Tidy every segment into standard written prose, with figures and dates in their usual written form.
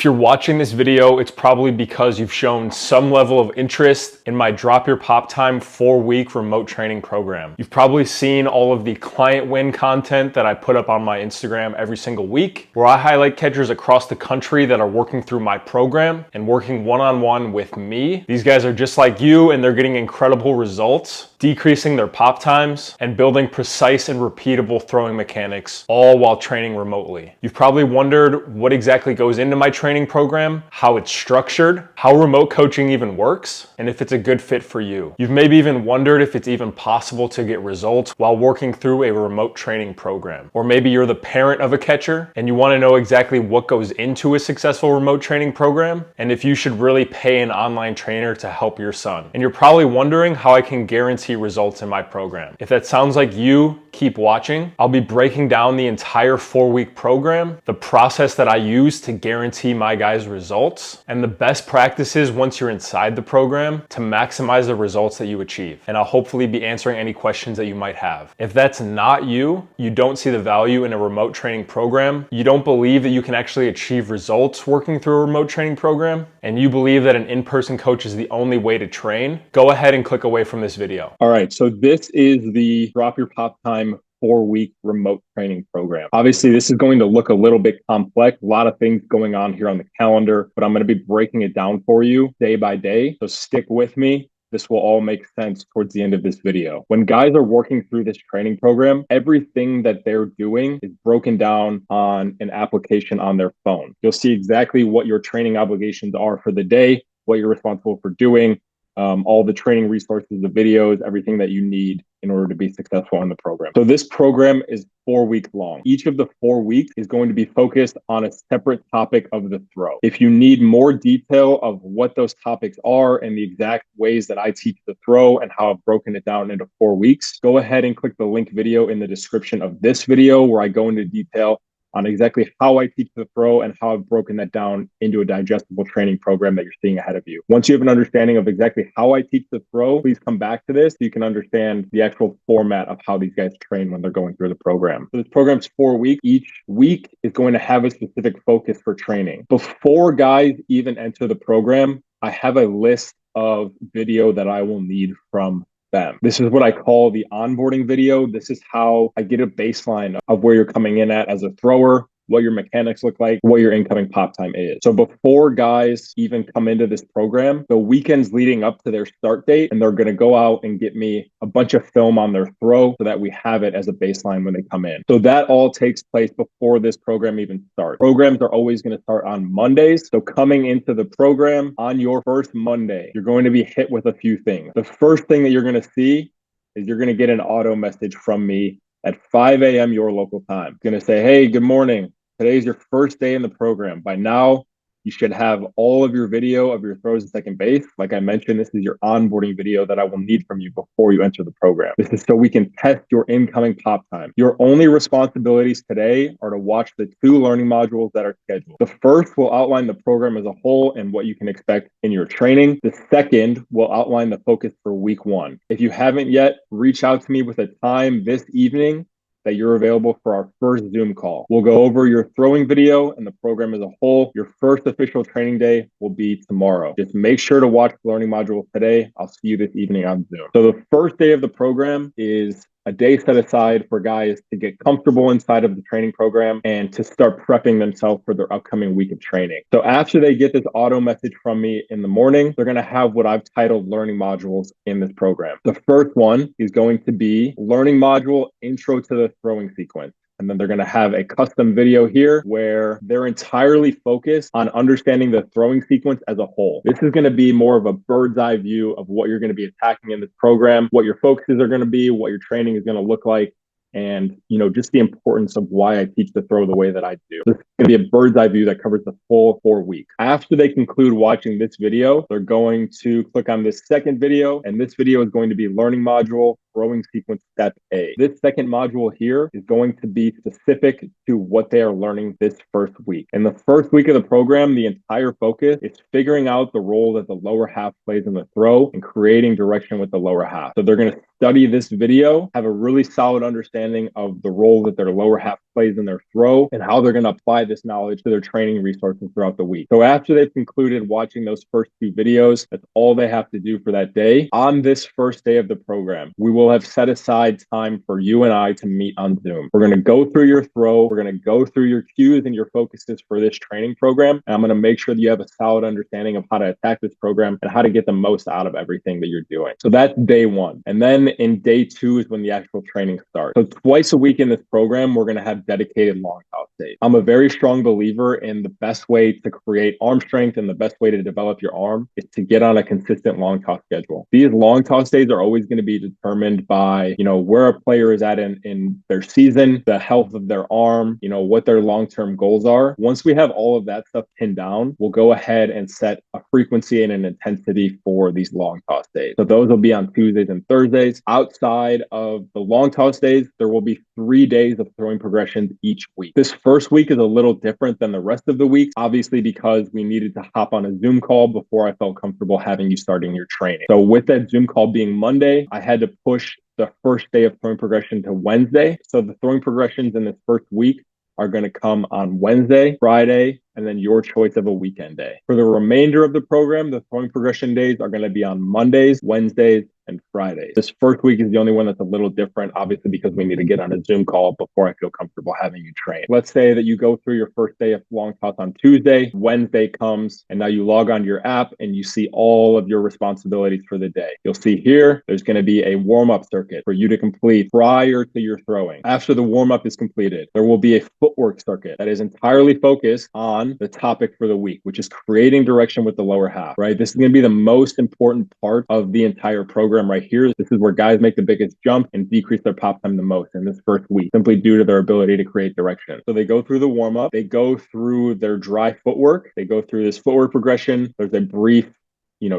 If you're watching this video, it's probably because you've shown some level of interest in my Drop Your Poptime 4-week remote training program. You've probably seen all of the client win content that I put up on my Instagram every single week, where I highlight catchers across the country that are working through my program and working one-on-one with me. These guys are just like you and they're getting incredible results, decreasing their pop times and building precise and repeatable throwing mechanics, all while training remotely. You've probably wondered what exactly goes into my training program, how it's structured, how remote coaching even works, and if it's a good fit for you. You've maybe even wondered if it's even possible to get results while working through a remote training program. Or maybe you're the parent of a catcher and you want to know exactly what goes into a successful remote training program and if you should really pay an online trainer to help your son. And you're probably wondering how I can guarantee results in my program. If that sounds like you, keep watching. I'll be breaking down the entire 4-week program, the process that I use to guarantee my guys' results, and the best practices once you're inside the program to maximize the results that you achieve. And I'll hopefully be answering any questions that you might have. If that's not you, you don't see the value in a remote training program, you don't believe that you can actually achieve results working through a remote training program, and you believe that an in-person coach is the only way to train, go ahead and click away from this video. All right, so this is the Drop Your Poptime 4-week remote training program. Obviously, this is going to look a little bit complex, a lot of things going on here on the calendar, but I'm going to be breaking it down for you day by day. So stick with me. This will all make sense towards the end of this video. When guys are working through this training program, everything that they're doing is broken down on an application on their phone. You'll see exactly what your training obligations are for the day, what you're responsible for doing, all the training resources, the videos, everything that you need in order to be successful in the program. So this program is 4 weeks long. Each of the 4 weeks is going to be focused on a separate topic of the throw. If you need more detail of what those topics are and the exact ways that I teach the throw and how I've broken it down into 4 weeks, go ahead and click the link video in the description of this video where I go into detail on exactly how I teach the throw and how I've broken that down into a digestible training program that you're seeing ahead of you. Once you have an understanding of exactly how I teach the throw, please come back to this so you can understand the actual format of how these guys train when they're going through the program. So this program's 4 weeks. Each week is going to have a specific focus for training. Before guys even enter the program, I have a list of video that I will need from them. This is what I call the onboarding video. This is how I get a baseline of where you're coming in at as a thrower, what your mechanics look like, what your incoming pop time is. So before guys even come into this program, the weekends leading up to their start date, and they're going to go out and get me a bunch of film on their throw so that we have it as a baseline when they come in. So that all takes place before this program even starts. Programs are always going to start on Mondays. So coming into the program on your first Monday, you're going to be hit with a few things. The first thing that you're going to see is you're going to get an auto message from me at 5 a.m. your local time. It's going to say, hey, good morning. Today's your first day in the program. By now, you should have all of your video of your throws at second base. Like I mentioned, this is your onboarding video that I will need from you before you enter the program. This is so we can test your incoming pop time. Your only responsibilities today are to watch the 2 learning modules that are scheduled. The first will outline the program as a whole and what you can expect in your training. The second will outline the focus for week 1. If you haven't yet, reach out to me with a time this evening that you're available for our first Zoom call. We'll go over your throwing video and the program as a whole. Your first official training day will be tomorrow. Just make sure to watch the learning module today. I'll see you this evening on Zoom. So the first day of the program is a day set aside for guys to get comfortable inside of the training program and to start prepping themselves for their upcoming week of training. So after they get this auto message from me in the morning, they're going to have what I've titled learning modules in this program. The first one is going to be learning module intro to the throwing sequence. And then they're going to have a custom video here where they're entirely focused on understanding the throwing sequence as a whole. This is going to be more of a bird's eye view of what you're going to be attacking in this program, what your focuses are going to be, what your training is going to look like, and just the importance of why I teach the throw the way that I do. This is going to be a bird's eye view that covers the full 4 weeks. After they conclude watching this video, they're going to click on this second video, and this video is going to be learning module throwing sequence step A. This second module here is going to be specific to what they are learning this first week. In the first week of the program, the entire focus is figuring out the role that the lower half plays in the throw and creating direction with the lower half. So they're going to study this video, have a really solid understanding of the role that their lower half plays in their throw and how they're going to apply this knowledge to their training resources throughout the week. So after they've concluded watching those first 2 videos, that's all they have to do for that day. On this first day of the program, we will have set aside time for you and I to meet on Zoom. We're going to go through your throw. We're going to go through your cues and your focuses for this training program. And I'm going to make sure that you have a solid understanding of how to attack this program and how to get the most out of everything that you're doing. So that's day one. And then in day two is when the actual training starts. So twice a week in this program, we're going to have dedicated long toss days. I'm a very strong believer in the best way to create arm strength and the best way to develop your arm is to get on a consistent long toss schedule. These long toss days are always going to be determined by, where a player is at in their season, the health of their arm, what their long-term goals are. Once we have all of that stuff pinned down, we'll go ahead and set a frequency and an intensity for these long toss days. So those will be on Tuesdays and Thursdays. Outside of the long toss days, there will be 3 days of throwing progressions each week. This first week is a little different than the rest of the week, obviously because we needed to hop on a Zoom call before I felt comfortable having you starting your training. So with that Zoom call being Monday, I had to push the first day of throwing progression to Wednesday. So the throwing progressions in this first week are going to come on Wednesday, Friday, and then your choice of a weekend day. For the remainder of the program, the throwing progression days are going to be on Mondays, Wednesdays, and Fridays. This first week is the only one that's a little different, obviously, because we need to get on a Zoom call before I feel comfortable having you train. Let's say that you go through your first day of long toss on Tuesday, Wednesday comes, and now you log on to your app and you see all of your responsibilities for the day. You'll see here, there's going to be a warm-up circuit for you to complete prior to your throwing. After the warm-up is completed, there will be a footwork circuit that is entirely focused on the topic for the week, which is creating direction with the lower half, right? This is going to be the most important part of the entire program right here. This is where guys make the biggest jump and decrease their pop time the most in this first week, simply due to their ability to create direction. So they go through the warm up, they go through their dry footwork, they go through this footwork progression. There's a brief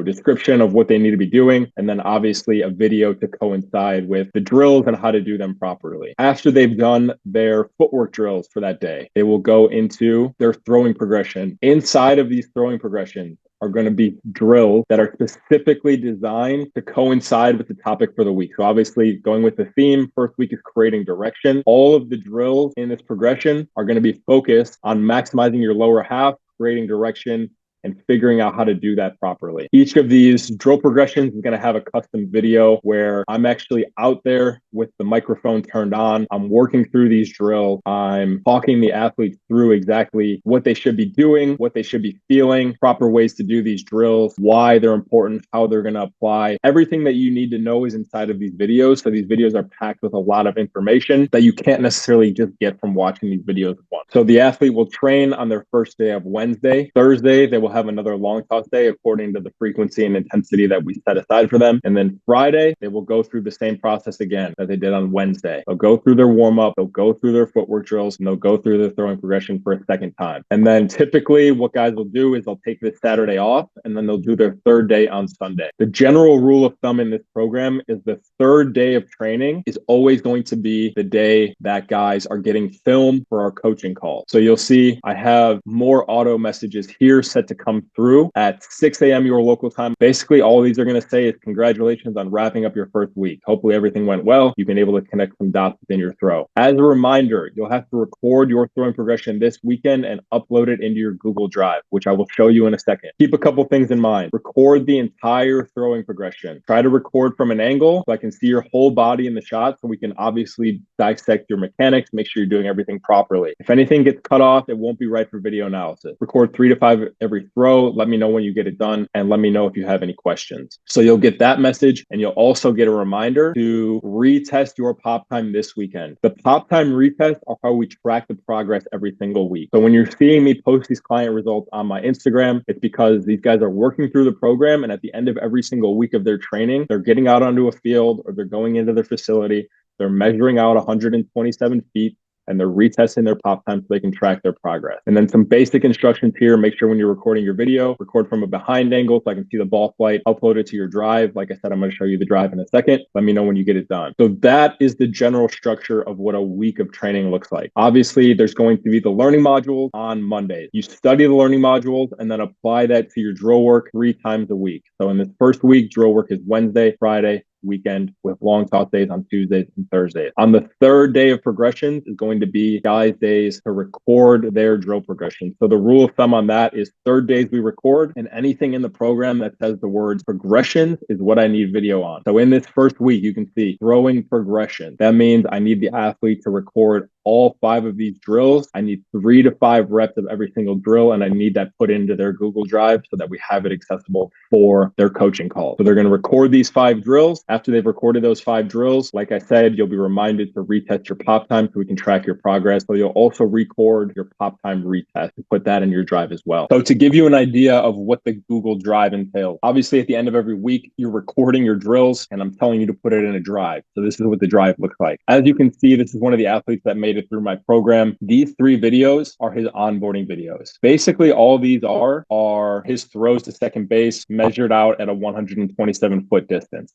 description of what they need to be doing, and then obviously a video to coincide with the drills and how to do them properly. After they've done their footwork drills for that day, they will go into their throwing progression. Inside of these throwing progressions are going to be drills that are specifically designed to coincide with the topic for the week. So obviously going with the theme, first week is creating direction. All of the drills in this progression are going to be focused on maximizing your lower half, creating direction, and figuring out how to do that properly. Each of these drill progressions is going to have a custom video where I'm actually out there with the microphone turned on. I'm working through these drills. I'm talking the athletes through exactly what they should be doing, what they should be feeling, proper ways to do these drills, why they're important, how they're going to apply. Everything that you need to know is inside of these videos. So these videos are packed with a lot of information that you can't necessarily just get from watching these videos once. So the athlete will train on their first day of Wednesday. Thursday, they will have another long toss day according to the frequency and intensity that we set aside for them. And then Friday, they will go through the same process again that they did on Wednesday. They'll go through their warm up, they'll go through their footwork drills, and they'll go through their throwing progression for a second time. And then typically what guys will do is they'll take this Saturday off and then they'll do their third day on Sunday. The general rule of thumb in this program is the third day of training is always going to be the day that guys are getting film for our coaching call. So you'll see I have more auto messages here set to come through at 6 a.m. your local time. Basically, all these are going to say is congratulations on wrapping up your first week. Hopefully everything went well. You've been able to connect some dots within your throw. As a reminder, you'll have to record your throwing progression this weekend and upload it into your Google Drive, which I will show you in a second. Keep a couple things in mind. Record the entire throwing progression. Try to record from an angle so I can see your whole body in the shot so we can obviously dissect your mechanics, make sure you're doing everything properly. If anything gets cut off, it won't be right for video analysis. Record 3 to 5 every throw. Let me know when you get it done and let me know if you have any questions. So you'll get that message and you'll also get a reminder to retest your pop time this weekend. The pop time retests are how we track the progress every single week. So when you're seeing me post these client results on my Instagram, it's because these guys are working through the program and at the end of every single week of their training, they're getting out onto a field or they're going into their facility, they're measuring out 127 feet, and they're retesting their pop time so they can track their progress. And then some basic instructions here. Make sure when you're recording your video, record from a behind angle so I can see the ball flight, upload it to your drive. Like I said, I'm going to show you the drive in a second. Let me know when you get it done. So that is the general structure of what a week of training looks like. Obviously, there's going to be the learning modules on Mondays. You study the learning modules and then apply that to your drill work 3 times a week. So in this first week, drill work is Wednesday, Friday, weekend with long toss days on Tuesdays and Thursdays. On the third day of progressions is going to be guys' days to record their drill progression. So the rule of thumb on that is third days we record, and anything in the program that says the words progression is what I need video on. So in this first week, you can see throwing progression. That means I need the athlete to record all 5 of these drills. I need 3 to 5 reps of every single drill, and I need that put into their Google Drive so that we have it accessible for their coaching call. So they're going to record these 5 drills. After they've recorded those 5 drills, like I said, you'll be reminded to retest your pop time so we can track your progress. So you'll also record your pop time retest and put that in your drive as well. So to give you an idea of what the Google Drive entails, obviously at the end of every week, you're recording your drills and I'm telling you to put it in a drive. So this is what the drive looks like. As you can see, this is one of the athletes that made it through my program. These 3 videos are his onboarding videos. Basically, all these are his throws to second base measured out at a 127-foot distance.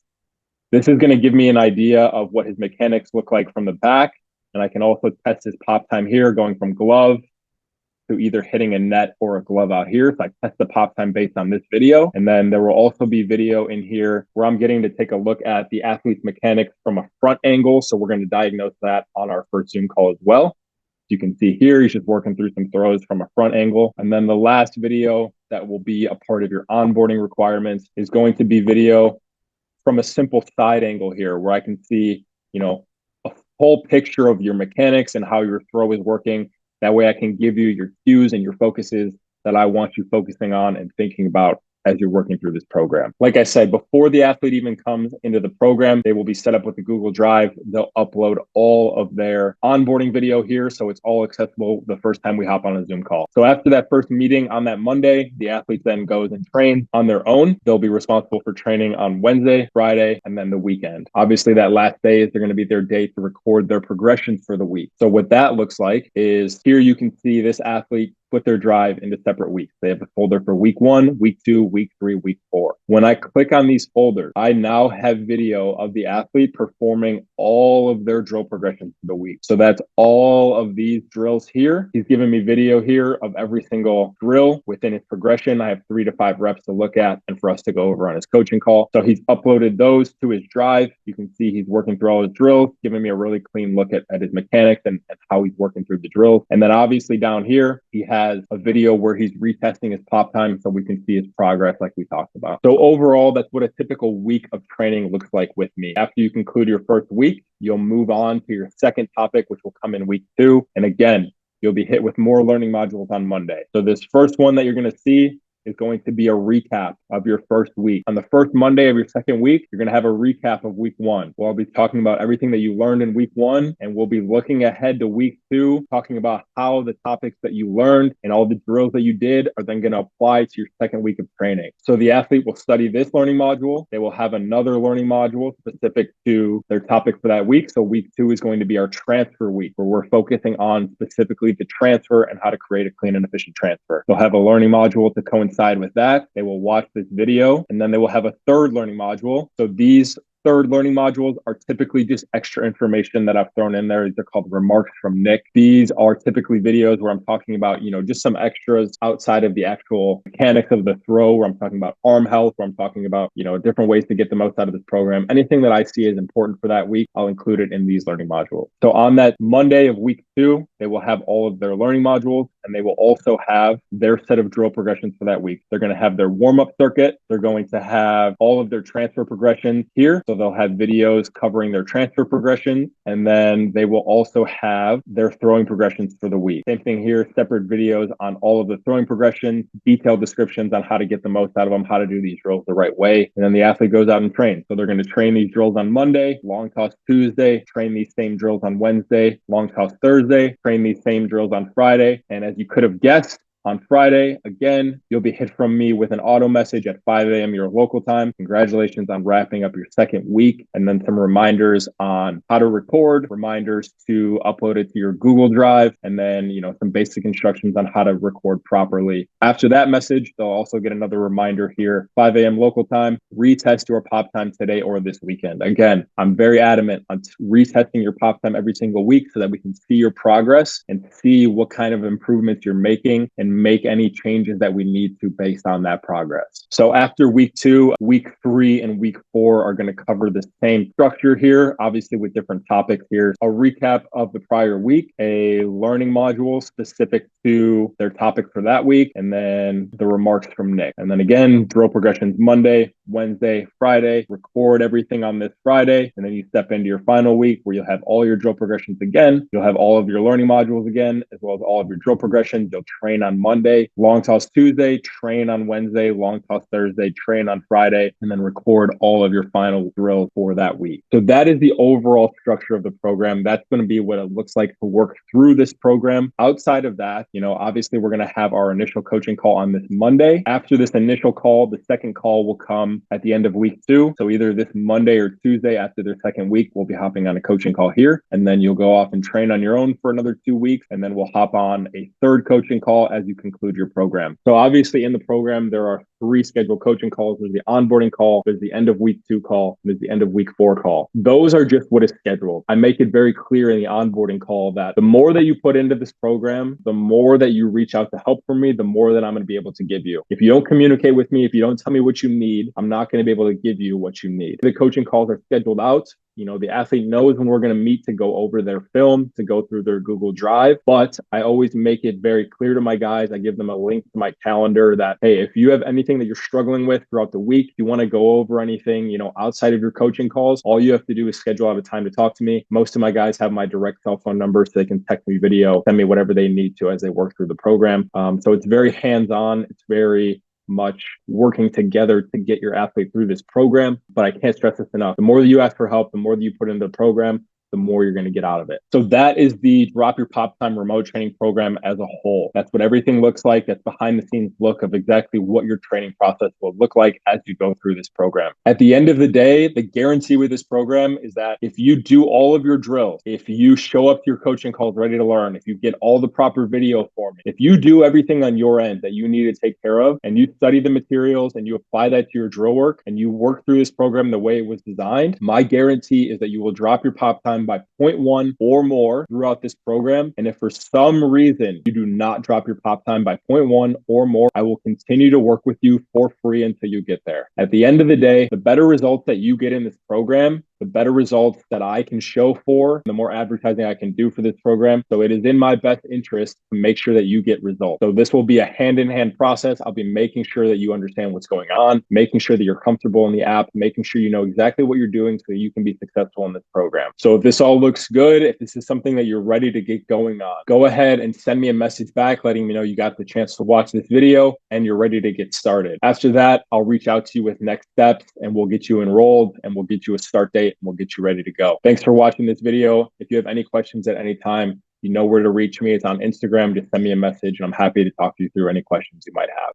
This is going to give me an idea of what his mechanics look like from the back. And I can also test his pop time here, going from glove to either hitting a net or a glove out here. So I test the pop time based on this video. And then there will also be video in here where I'm getting to take a look at the athlete's mechanics from a front angle. So we're going to diagnose that on our first Zoom call as well. You can see here, he's just working through some throws from a front angle. And then the last video that will be a part of your onboarding requirements is going to be video from a simple side angle here where I can see, a whole picture of your mechanics and how your throw is working. That way I can give you your cues and your focuses that I want you focusing on and thinking about as you're working through this program. Like I said, before the athlete even comes into the program, they will be set up with the Google Drive. They'll upload all of their onboarding video here. So it's all accessible the first time we hop on a Zoom call. So after that first meeting on that Monday, the athlete then goes and trains on their own. They'll be responsible for training on Wednesday, Friday, and then the weekend. Obviously, that last day is going to be their day to record their progressions for the week. So what that looks like is here you can see this athlete put their drive into separate weeks. They have a folder for week 1, week 2, week 3, week 4. When I click on these folders, I now have video of the athlete performing all of their drill progressions for the week. So that's all of these drills here. He's giving me video here of every single drill within his progression. I have 3 to 5 reps to look at and for us to go over on his coaching call. So he's uploaded those to his drive. You can see he's working through all his drills, giving me a really clean look at his mechanics and how he's working through the drills. And then obviously down here, he has a video where he's retesting his pop time so we can see his progress like we talked about. So overall, that's what a typical week of training looks like with me. After you conclude your first week, you'll move on to your second topic, which will come in week 2. And again, you'll be hit with more learning modules on Monday. So this first one that you're going to see is going to be a recap of your first week. On the first Monday of your second week, you're going to have a recap of week 1. We'll be talking about everything that you learned in week 1, and we'll be looking ahead to week 2, talking about how the topics that you learned and all the drills that you did are then going to apply to your second week of training. So the athlete will study this learning module. They will have another learning module specific to their topic for that week. So week 2 is going to be our transfer week, where we're focusing on specifically the transfer and how to create a clean and efficient transfer. They'll have a learning module to coincide with that. They will watch this video and then they will have a third learning module. So these third learning modules are typically just extra information that I've thrown in there. They're called remarks from Nick. These are typically videos where I'm talking about, just some extras outside of the actual mechanics of the throw, where I'm talking about arm health, where I'm talking about, different ways to get the most out of this program. Anything that I see is important for that week, I'll include it in these learning modules. So on that Monday of week 2, they will have all of their learning modules and they will also have their set of drill progressions for that week. They're going to have their warm-up circuit. They're going to have all of their transfer progressions here. So they'll have videos covering their transfer progressions, and then they will also have their throwing progressions for the week. Same thing here, separate videos on all of the throwing progressions, detailed descriptions on how to get the most out of them, how to do these drills the right way. And then the athlete goes out and trains. So they're going to train these drills on Monday, long toss Tuesday, train these same drills on Wednesday, long toss Thursday, train these same drills on Friday. And as you could have guessed, on Friday, again, you'll be hit from me with an auto message at 5 a.m. your local time. Congratulations on wrapping up your second week. And then some reminders on how to record, reminders to upload it to your Google Drive, and then, some basic instructions on how to record properly. After that message, they'll also get another reminder here, 5 a.m. local time, retest your pop time today or this weekend. Again, I'm very adamant on retesting your pop time every single week so that we can see your progress and see what kind of improvements you're making and make any changes that we need to based on that progress. So after week 2, week 3 and week 4 are going to cover the same structure here, obviously with different topics here. A recap of the prior week, a learning module specific to their topic for that week, and then the remarks from Nick. And then again, drill progressions Monday, Wednesday, Friday, record everything on this Friday, and then you step into your final week where you'll have all your drill progressions again. You'll have all of your learning modules again, as well as all of your drill progressions. You'll train on Monday, long toss Tuesday, train on Wednesday, long toss Thursday, train on Friday, and then record all of your final drills for that week. So that is the overall structure of the program. That's going to be what it looks like to work through this program. Outside of that, obviously we're going to have our initial coaching call on this Monday. After this initial call, the second call will come at the end of week 2. So either this Monday or Tuesday after their second week, we'll be hopping on a coaching call here. And then you'll go off and train on your own for another 2 weeks. And then we'll hop on a third coaching call as you conclude your program. So obviously in the program, there are 3 scheduled coaching calls. There's the onboarding call, there's the end of week 2 call, and there's the end of week 4 call. Those are just what is scheduled. I make it very clear in the onboarding call that the more that you put into this program, the more that you reach out to help from me, the more that I'm going to be able to give you. If you don't communicate with me, if you don't tell me what you need, I'm not going to be able to give you what you need. The coaching calls are scheduled out. The athlete knows when we're going to meet to go over their film, to go through their Google Drive. But I always make it very clear to my guys. I give them a link to my calendar that, hey, if you have anything that you're struggling with throughout the week, you want to go over anything, outside of your coaching calls, all you have to do is schedule out a time to talk to me. Most of my guys have my direct cell phone number, so they can text me video, send me whatever they need to as they work through the program. So it's very hands-on. It's very much working together to get your athlete through this program. But I can't stress this enough. The more that you ask for help, the more that you put into the program, the more you're going to get out of it. So that is the Drop Your Poptime remote training program as a whole. That's what everything looks like. That's behind the scenes look of exactly what your training process will look like as you go through this program. At the end of the day, the guarantee with this program is that if you do all of your drills, if you show up to your coaching calls ready to learn, if you get all the proper video for me, if you do everything on your end that you need to take care of, and you study the materials and you apply that to your drill work and you work through this program the way it was designed, my guarantee is that you will drop your pop time by 0.1 or more throughout this program. And if for some reason you do not drop your pop time by 0.1 or more, I will continue to work with you for free until you get there. At the end of the day, the better results that you get in this program, the better results that I can show for, the more advertising I can do for this program. So it is in my best interest to make sure that you get results. So this will be a hand-in-hand process. I'll be making sure that you understand what's going on, making sure that you're comfortable in the app, making sure you know exactly what you're doing so that you can be successful in this program. So if this all looks good, if this is something that you're ready to get going on, go ahead and send me a message back letting me know you got the chance to watch this video and you're ready to get started. After that, I'll reach out to you with next steps and we'll get you enrolled and we'll get you a start date and we'll get you ready to go. Thanks for watching this video. If you have any questions at any time, you know where to reach me. It's on Instagram. Just send me a message and I'm happy to talk you through any questions you might have.